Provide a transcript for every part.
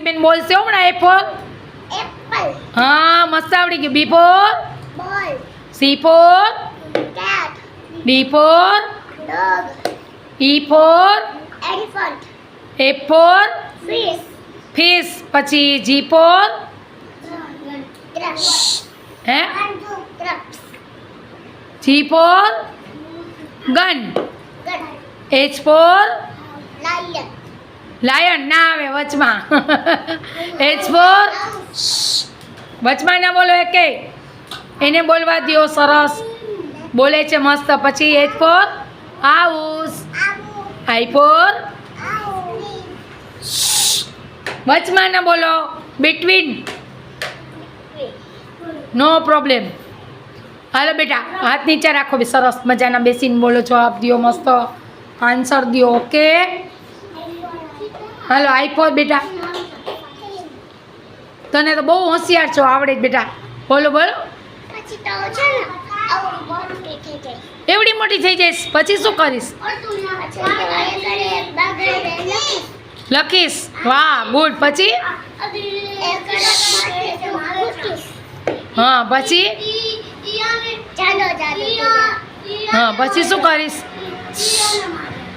બેન બોલશે હમણાં એ ફોર Apple. હા મસ્ત આવડી ગયું. B for Ball. C for Cat. D for Dog. E for Elephant. F for Fish. Fish. પછી જી ફોર Truck. હે Trucks. G for gun. Gun. H for Lion. Lion. ના આવે વચમાં. એચ ફોર વચમાં ના બોલો એકે. એને બોલવા દ્યો. સરસ બોલે છે મસ્ત. પછી H for house. I four વચમાં ના બોલો. બિટવીન. નો પ્રોબ્લેમ. હાલો બેટા હાથ નીચે રાખો. બી સરસ મજાના બેસીને બોલો. જવાબ દ્યો મસ્ત. આન્સર દ્યો. ઓકે હાલો આઈ ફોર બેટા. તને તો બહુ હોશિયાર છો. આવડે જ બેટા. બોલો બોલો. પછી તો છે ને આવું મોટું થઈ જાય. એવડી મોટી થઈ જઈશ પછી શું કરીશ? લખીશ. વાહ ગુડ. પછી હા પછી હા પછી શું કરીશ?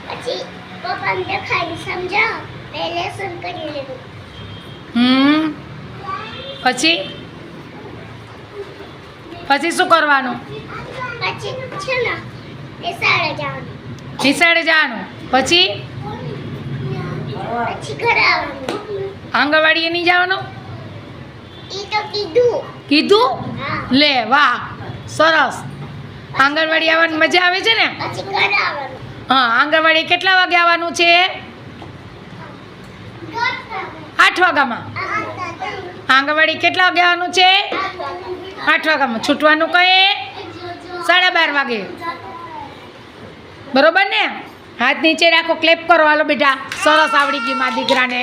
પછી પપ્પાને દેખાડી સમજાવ લેસન કરી લેવું. પછી પછી શું કરવાનું? પછી છે ને નિશાળે જવાનું. નિશાળે જવાનું. પછી પછી ઘરે આવવાનું. આંગણવાડીએ નહીં જવાનું? ઈ તો કીધું. કીધું? હા. લે વાહ સરસ. આંગણવાડી આવવાની મજા આવે છે ને? પછી ઘરે આવવાનું. હા આંગણવાડી કેટલા વાગે આવવાનું છે? 8 વાગ્યામાં. આંગણવાડી કેટલા વાગે આવવાનું છે? 8 વાગ્યામાં. છૂટવાનું કઈ 12:30 વાગે. બરોબર ને? હાથ નીચે રાખો. ક્લેપ કરો. હાલો બેટા સરસ આવડી ગયું મારા દીકરાને.